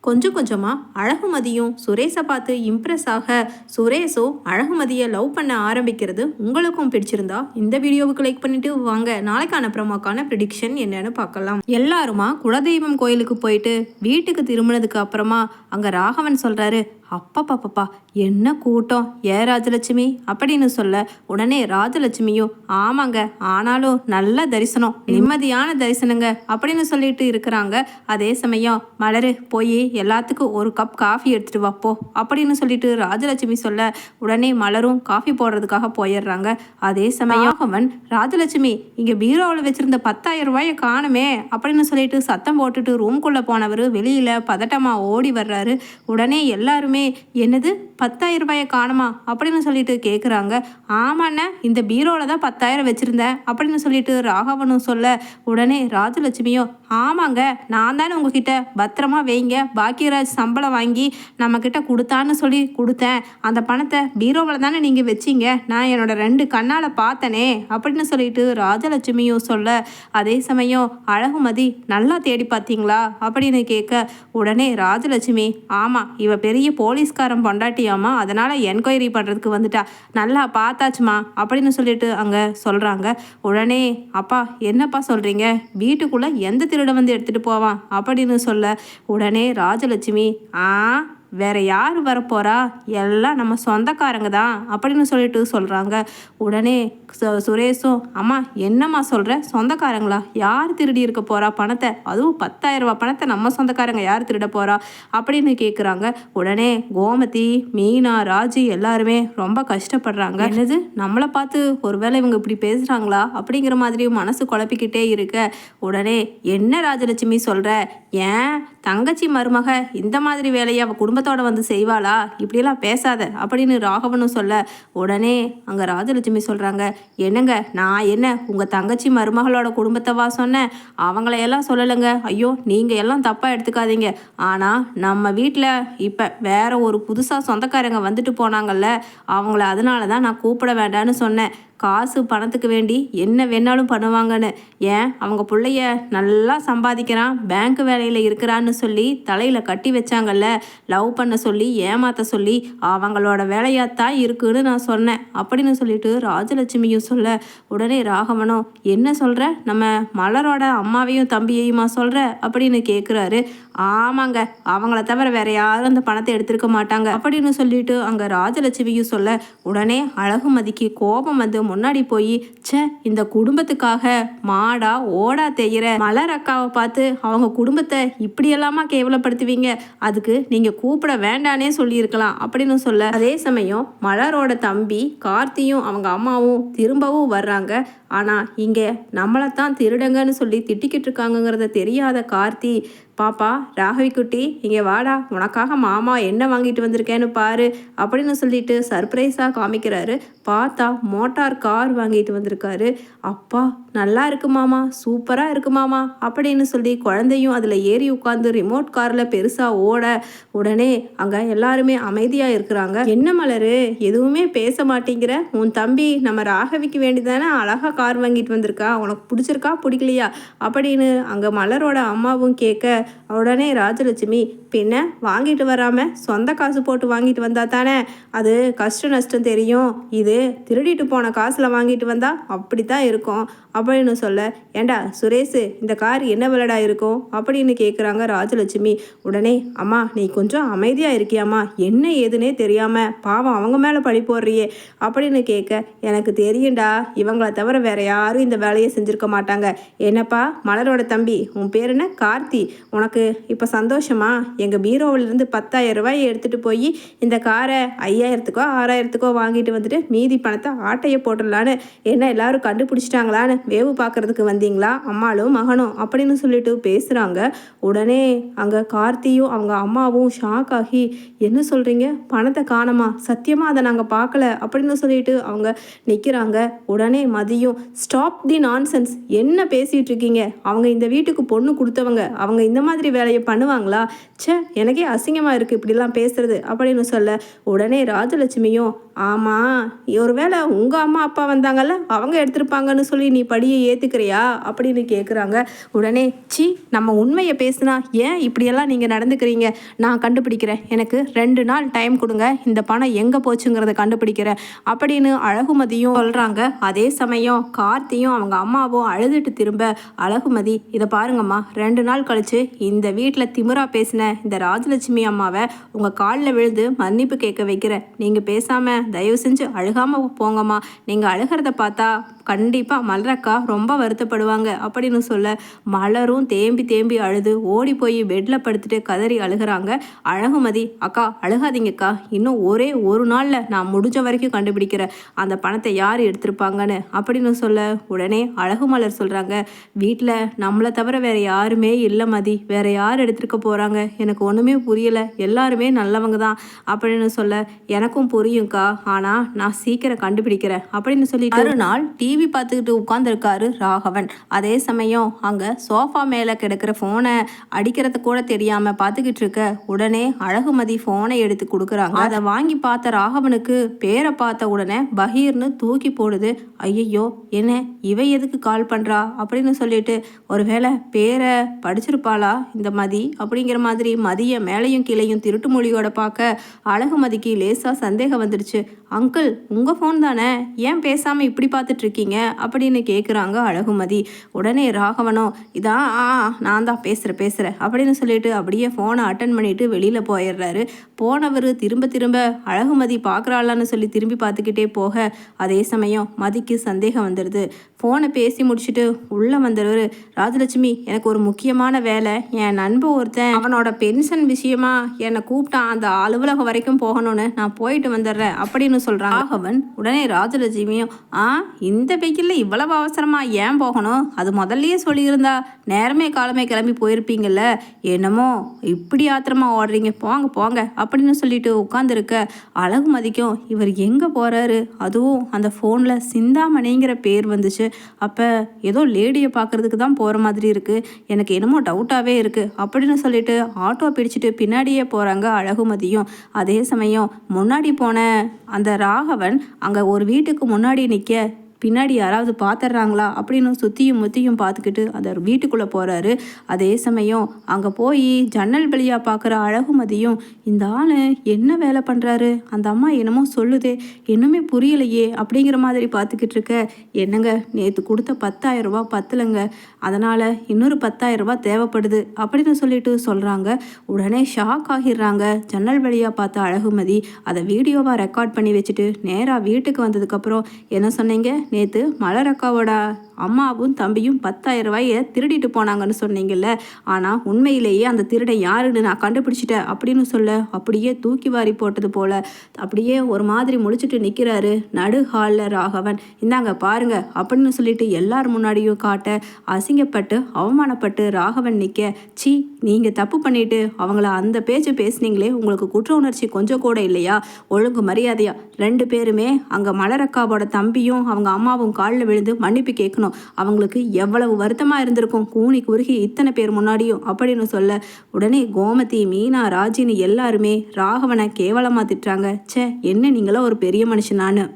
கொஞ்சம் கொஞ்சமாக அழகுமதியும் சுரேஷை பார்த்து இம்ப்ரெஸ் ஆக சுரேஷும் அழகுமதியை லவ் பண்ண ஆரம்பிக்கிறது உங்களுக்கும் பிடிச்சிருந்தா இந்த வீடியோவுக்கு லைக் பண்ணிட்டு வாங்க நாளைக்கான ப்ரோமோக்கான ப்ரிடிக்ஷன் என்னன்னு பார்க்கலாம். எல்லாருமா குலதெய்வம் கோயிலுக்கு போயிட்டு வீட்டுக்கு திரும்பினதுக்கு அப்புறமா அங்கே ராகவன் சொல்கிறாரு, அப்பா என்ன கூட்டம் ராஜலட்சுமி அப்படின்னு சொல்ல உடனே ராஜலட்சுமியும் ஆமாங்க, ஆனாலும் நல்ல தரிசனம், நிம்மதியான தரிசனங்க அப்படின்னு சொல்லிட்டு இருக்கிறாங்க. அதே சமயம் மலரு போய் எல்லாத்துக்கும் ஒரு கப் காஃபி எடுத்துட்டு வாப்போ அப்படின்னு சொல்லிட்டு ராஜலட்சுமி சொல்ல உடனே மலரும் காஃபி போடுறதுக்காக போயிடுறாங்க. அதே சமயம் அவன் ராஜலட்சுமி இங்க பீரோவில் வச்சிருந்த 10,000 ரூபாயை காணுமே அப்படின்னு சொல்லிட்டு சத்தம் போட்டுட்டு ரூம்குள்ள போனவர் வெளியில பதட்டமா ஓடி வர்றாரு. உடனே எல்லாருமே என்னது 10,000 ரூபாயை காணுமா அப்படின்னு சொல்லிட்டு கேட்குறாங்க. ஆமாண்ண, இந்த பீரோவில் தான் 10,000 வச்சுருந்தேன் அப்படின்னு சொல்லிட்டு ராகவனும் சொல்ல உடனே ராஜலட்சுமியும் ஆமாங்க, நான் தானே உங்ககிட்ட பத்திரமா வைங்க, பாக்கியராஜ் சம்பளம் வாங்கி நம்மக்கிட்ட கொடுத்தான்னு சொல்லி கொடுத்தேன், அந்த பணத்தை பீரோவில் தானே நீங்கள் வச்சிங்க, நான் என்னோட 2 கண்ணால் பார்த்தனே அப்படின்னு சொல்லிட்டு ராஜலட்சுமியும் சொல்ல அதே சமயம் அழகுமதி நல்லா தேடி பார்த்தீங்களா அப்படின்னு கேட்க உடனே ராஜலட்சுமி ஆமாம், இவ பெரிய போலீஸ்காரன் பொண்டாட்டியாமா, அதனால் என்கொயரி பண்ணுறதுக்கு வந்துட்டா, நல்லா பார்த்தாச்சுமா அப்படின்னு சொல்லிட்டு அங்கே சொல்கிறாங்க. உடனே அப்பா என்னப்பா சொல்கிறீங்க, வீட்டுக்குள்ளே எந்த திருட வந்து எடுத்துகிட்டு போவான் அப்படின்னு சொல்ல உடனே ராஜலட்சுமி வேற யார் வரப்போறா, எல்லாம் நம்ம சொந்தக்காரங்க தான் அப்படின்னு சொல்லிட்டு சொல்கிறாங்க. உடனே சுரேஷும் அம்மா என்னம்மா சொல்கிற, சொந்தக்காரங்களா, யார் திருடி இருக்க போகிறா பணத்தை, அதுவும் 10,000 ரூபா பணத்தை நம்ம சொந்தக்காரங்க யார் திருட போகிறா அப்படின்னு கேட்குறாங்க. உடனே கோமதி, மீனா, ராஜி எல்லாருமே ரொம்ப கஷ்டப்படுறாங்க. என்னது நம்மளை பார்த்து ஒருவேளை இவங்க இப்படி பேசுகிறாங்களா அப்படிங்கிற மாதிரி மனசு குழப்பிக்கிட்டே இருக்க உடனே என்ன ராஜலட்சுமி சொல்கிற, ஏன் தங்கச்சி மருமக இந்த மாதிரி வேலையை அவள் குடும்பத்தோட வந்து செய்வாளா, இப்படியெல்லாம் பேசாத அப்படின்னு ராகவனும் சொல்ல உடனே அங்கே ராஜலட்சுமி சொல்கிறாங்க, என்னங்க நான் என்ன உங்கள் தங்கச்சி மருமகளோட குடும்பத்தைவா சொன்னேன், அவங்களையெல்லாம் சொல்லலைங்க, ஐயோ நீங்கள் எல்லாம் தப்பாக எடுத்துக்காதீங்க, ஆனால் நம்ம வீட்டில் இப்போ வேற ஒரு புதுசாக சொந்தக்காரங்க வந்துட்டு போனாங்கல்ல, அவங்கள அதனால தான் நான் கூப்பிட வேண்டான்னு சொன்னேன், காசு பணத்துக்கு வேண்டி என்ன வேணாலும் பண்ணுவாங்கன்னு, ஏன் அவங்க பிள்ளைய நல்லா சம்பாதிக்கிறான், பேங்க் வேலையில் இருக்கிறான்னு சொல்லி தலையில் கட்டி வச்சாங்கல்ல, லவ் பண்ண சொல்லி ஏமாத்த சொல்லி அவங்களோட வேலையாத்தான் இருக்குன்னு நான் சொன்னேன் அப்படின்னு சொல்லிட்டு ராஜலட்சுமியும் சொல்ல உடனே ராகவனும் என்ன சொல்கிற, நம்ம மலரோட அம்மாவையும் தம்பியையுமா சொல்கிற அப்படின்னு கேட்குறாரு. ஆமாங்க, அவங்கள தவிர வேற யாரும் அந்த பணத்தை எடுத்திருக்க மாட்டாங்க அப்படின்னு சொல்லிட்டு அங்கே ராஜலட்சுமியும் சொல்ல உடனே அழகுமதிக்கு கோபம் வந்து முன்னாடி போய் இந்த குடும்பத்துக்காக மாடா ஓடா தேயிற மலர் அக்காவை பார்த்து அவங்க குடும்பத்தை இப்படியெல்லாமா கேவலப்படுத்துவீங்க, அதுக்கு நீங்க கூப்பிட வேண்டானே சொல்லியிருக்கலாம் அப்படின்னு சொல்ல அதே சமயம் மலரோட தம்பி கார்த்தியும் அவங்க அம்மாவும் திரும்பவும் வர்றாங்க. ஆனால் இங்கே நம்மளைத்தான் திருடங்கன்னு சொல்லி திட்டிக்கிட்டு இருக்காங்கங்கிறத தெரியாத கார்த்தி, பாப்பா ராகவி குட்டி இங்கே வாடா, உனக்காக மாமா என்ன வாங்கிட்டு வந்திருக்கேன்னு பாரு அப்படின்னு சொல்லிட்டு சர்ப்ரைஸாக காமிக்கிறாரு. பார்த்தா மோட்டார் கார் வாங்கிட்டு வந்திருக்காரு. அப்பா நல்லா இருக்கு மாமா, சூப்பராக இருக்கு மாமா அப்படின்னு சொல்லி குழந்தையும் அதில் ஏறி உட்காந்து ரிமோட் காரில் பெருசாக ஓட உடனே அங்கே எல்லாருமே அமைதியாக இருக்கிறாங்க. என்ன மலரு எதுவுமே பேச மாட்டேங்கிற, உன் தம்பி நம்ம ராகவிக்கு வேண்டிதானே அழகாக கார் வாங்கிட்டு வந்திருக்கா, உனக்கு பிடிச்சிருக்கா பிடிக்கலையா அப்படின்னு அங்கே மலரோட அம்மாவும் கேட்க உடனே ராஜலட்சுமி பின்ன வாங்கிட்டு வராமல் சொந்த காசு போட்டு வாங்கிட்டு வந்தா தானே அது கஷ்ட நஷ்டம் தெரியும், இது திருடிட்டு போன காசில் வாங்கிட்டு வந்தா அப்படித்தான் இருக்கும் அப்படின்னு சொல்ல ஏண்டா சுரேஷ் இந்த கார் என்ன விலடா இருக்கும் அப்படின்னு கேட்குறாங்க ராஜலட்சுமி. உடனே அம்மா நீ கொஞ்சம் அமைதியாக இருக்கியாம்மா, என்ன ஏதுன்னே தெரியாமல் பாவம் அவங்க மேலே பழி போடுறியே அப்படின்னு கேட்க எனக்கு தெரியும்டா, இவங்கள தவிர வேற யாரும் இந்த வேலையை செஞ்சுருக்க மாட்டாங்க. என்னப்பா மலரோட தம்பி, உன் பேர் என்ன கார்த்தி, உனக்கு இப்போ சந்தோஷமா, எங்கள் பீரோவிலேருந்து 10,000 ரூபாயை எடுத்துகிட்டு போய் இந்த காரை 5,000க்கோ 6,000க்கோ வாங்கிட்டு வந்துட்டு மீதி பணத்தை ஆட்டையை போட்டுடலான்னு என்ன எல்லாரும் கண்டுபிடிச்சிட்டாங்களான்னு வேவு பார்க்குறதுக்கு வந்தீங்களா அம்மாளும் மகனும் அப்படின்னு சொல்லிட்டு பேசுகிறாங்க. உடனே அங்கே கார்த்தியும் அவங்க அம்மாவும் ஷாக் ஆகி என்ன சொல்கிறீங்க, பணத்தை காணமா, சத்தியமாக அதை நாங்கள் பார்க்கல அப்படின்னு சொல்லிட்டு அவங்க நிற்கிறாங்க. உடனே மதியும் ஸ்டாப் தி நான்சென்ஸ், என்ன பேசிகிட்டு இருக்கீங்க, அவங்க இந்த வீட்டுக்கு பொண்ணு கொடுத்தவங்க, அவங்க இந்த மாதிரி வேலையை பண்ணுவாங்களா? ச்சே, எனக்கே அசிங்கமாக இருக்குது இப்படிலாம் பேசுறது அப்படின்னு சொல்ல, உடனே ராஜலட்சுமியும், ஆமாம், ஒருவேளை உங்கள் அம்மா அப்பா வந்தாங்கல்ல, அவங்க எடுத்திருப்பாங்கன்னு சொல்லி நீ படியை ஏற்றுக்கிறியா அப்படின்னு கேட்குறாங்க. உடனே, சி, நம்ம உண்மையை பேசுனா ஏன் இப்படியெல்லாம் நீங்கள் நடந்துக்கிறீங்க? நான் கண்டுபிடிக்கிறேன், எனக்கு 2 நாள் டைம் கொடுங்க, இந்த பணம் எங்கே போச்சுங்கிறத கண்டுபிடிக்கிறேன் அப்படின்னு அழகுமதியும் சொல்கிறாங்க. அதே சமயம் கார்த்தியும் அவங்க அம்மாவும் அழுதுட்டு திரும்ப, அழகுமதி இதை பாருங்கம்மா, 2 நாள் கழிச்சு இந்த வீட்டில் திமிரா பேசின இந்த ராஜலட்சுமி அம்மாவை உங்கள் காலில் விழுந்து மன்னிப்பு கேட்க வைக்கிறேன். நீங்கள் பேசாமல் தயவு செஞ்சு அழுகாமல் போங்கம்மா. நீங்கள் அழுகிறத பார்த்தா கண்டிப்பாக மலரக்கா ரொம்ப வருத்தப்படுவாங்க அப்படின்னு சொல்ல, மலரும் தேம்பி தேம்பி அழுது ஓடி போய் பெட்டில் படுத்துட்டு கதறி அழுகிறாங்க. அழகுமதி, அக்கா அழுகாதீங்கக்கா, இன்னும் ஒரே ஒரு நாளில் நான் முடிஞ்ச வரைக்கும் கண்டுபிடிக்கிறேன் அந்த பணத்தை யார் எடுத்திருப்பாங்கன்னு அப்படின்னு சொல்ல, உடனே அழகுமலர் சொல்கிறாங்க, வீட்டில் நம்மளை தவிர வேறு யாருமே இல்லை மதி, வேறு யார் எடுத்திருக்க போகிறாங்க? எனக்கு ஒன்றுமே புரியலை, எல்லாருமே நல்லவங்க தான் அப்படின்னு சொல்ல, எனக்கும் புரியும்க்கா, ஆனால் நான் சீக்கிரம் கண்டுபிடிக்கிறேன் அப்படின்னு சொல்லிட்டு மறுநாள் டிவி பார்த்துக்கிட்டு உட்காந்துருக்காரு ராகவன். அதே சமயம் அங்கே சோஃபா மேலே கிடக்கிற ஃபோனை அடிக்கிறது கூட தெரியாமல் பார்த்துக்கிட்டு இருக்க, உடனே அழகுமதி ஃபோனை எடுத்து கொடுக்குறாங்க. அதை வாங்கி பார்த்த ராகவனுக்கு பேரை பார்த்த உடனே பகீர்னு தூக்கி போடுது. ஐயையோ, என்ன இவ எதுக்கு கால் பண்ணுறா அப்படின்னு சொல்லிட்டு, ஒருவேளை பேரை படிச்சிருப்பாளா இந்த மதி அப்படிங்கிற மாதிரி மதியை மேலையும் கீழையும் திருட்டு மொழியோட பார்க்க அழகுமதிக்கு லேசாக சந்தேகம் வந்துடுச்சு. அங்கிள், உங்கள் ஃபோன் தானே, ஏன் பேசாமல் இப்படி பார்த்துட்டு இருக்கீங்க அப்படின்னு கேட்குறாங்க அழகுமதி. உடனே ராகவனும், இதான் நான் தான் பேசுகிறேன் அப்படின்னு சொல்லிட்டு அப்படியே ஃபோனை அட்டன் பண்ணிட்டு வெளியில் போயிடுறாரு. போனவர் திரும்ப திரும்ப அழகுமதி பார்க்குறாளான்னு சொல்லி திரும்பி பார்த்துக்கிட்டே போக, அதே சமயம் மதிக்கு சந்தேகம் வந்துடுது. ஃபோனை பேசி முடிச்சுட்டு உள்ளே வந்தவர், ராஜலட்சுமி, எனக்கு ஒரு முக்கியமான வேலை, என் நண்பன் ஒருத்தன் அவனோட பென்ஷன் விஷயமா என்னை கூப்பிட்டான், அந்த அலுவலகம் வரைக்கும் போகணும்னு, நான் போயிட்டு வந்துடுறேன் அப்படின்னு சொல்கிறான் ராகவன். உடனே ராஜலட்சுமியும், இந்த வெயிலில் இவ்வளவு அவசரமா ஏன் போகணும்? அது முதல்லயே சொல்லியிருந்தா நேரமே காலமே கிளம்பி போயிருப்பீங்கல்ல, என்னமோ இப்படி ஆத்திரமா ஓடுறீங்க, போங்க போங்க அப்படின்னு சொல்லிட்டு உட்காந்துருக்க, அழகுமதிக்கும் இவர் எங்கே போகிறாரு, அதுவும் அந்த ஃபோனில் சிந்தாமணிங்கிற பேர் வந்துச்சு, அப்போ ஏதோ லேடியை பார்க்குறதுக்கு தான் போகிற மாதிரி இருக்குது, எனக்கு என்னமோ டவுட்டாகவே இருக்குது அப்படின்னு சொல்லிட்டு ஆட்டோ பிடிச்சிட்டு பின்னாடியே போகிறாங்க அழகுமதியும். அதே சமயம் முன்னாடி போன அந்த ராகவன் அங்கே ஒரு வீட்டுக்கு முன்னாடி நிற்க, பின்னாடி யாராவது பார்த்துட்றாங்களா அப்படின்னு சுற்றியும் முத்தியும் பார்த்துக்கிட்டு அந்த வீட்டுக்குள்ளே போகிறாரு. அதே சமயம் அங்கே போய் ஜன்னல் வழியாக பார்க்குற அழகுமதியும், இந்த ஆள் என்ன வேலை பண்ணுறாரு, அந்த அம்மா என்னமோ சொல்லுதே, இன்னுமே புரியலையே அப்படிங்கிற மாதிரி பார்த்துக்கிட்டு இருக்க, என்னங்க நேற்று கொடுத்த 10,000 ரூபா பத்தலைங்க, அதனால் இன்னொரு 10,000 ரூபா தேவைப்படுது அப்படின்னு சொல்லிட்டு சொல்கிறாங்க. உடனே ஷாக் ஆகிடுறாங்க ஜன்னல் வழியாக பார்த்த அழகுமதி. அதை வீடியோவாக ரெக்கார்ட் பண்ணி வச்சுட்டு நேராக வீட்டுக்கு வந்ததுக்கப்புறம், என்ன சொன்னீங்க, நேற்று மலரக்காவோட அம்மாவும் தம்பியும் 10,000 ரூபாயை திருடிட்டு போனாங்கன்னு சொன்னீங்கல்ல, ஆனால் உண்மையிலேயே அந்த திருடை யாருன்னு நான் கண்டுபிடிச்சிட்டேன் அப்படின்னு சொல்ல, அப்படியே தூக்கி வாரி போட்டது போல அப்படியே ஒரு மாதிரி முழிச்சிட்டு நிற்கிறாரு நடு ஹாலில் ராகவன். இந்தாங்க பாருங்க அப்படின்னு சொல்லிட்டு எல்லார் முன்னாடியும் காட்ட, அசிங்கப்பட்டு அவமானப்பட்டு ராகவன் நிற்க, சி, நீங்கள் தப்பு பண்ணிட்டு அவங்கள அந்த பேச்சு பேசுனீங்களே, உங்களுக்கு குற்ற உணர்ச்சி கொஞ்சம் கூட இல்லையா? ஒழுங்கு மரியாதையா 2 பேருமே அங்கே மலரக்காவோட தம்பியும் அவங்க அம்மாவும் காலில் விழுந்து மன்னிப்பு கேட்கணும், அவங்களுக்கு எவ்வளவு வருத்தமாக இருந்திருக்கும், கூனி குறுகி இத்தனை பேர் முன்னாடியும் அப்படின்னு சொல்ல, உடனே கோமதி, மீனா, ராஜினி எல்லாருமே ராகவனை கேவலமாக திட்டுறாங்க. ச்சே, என்ன நீங்களோ ஒரு பெரிய மனுஷனானு.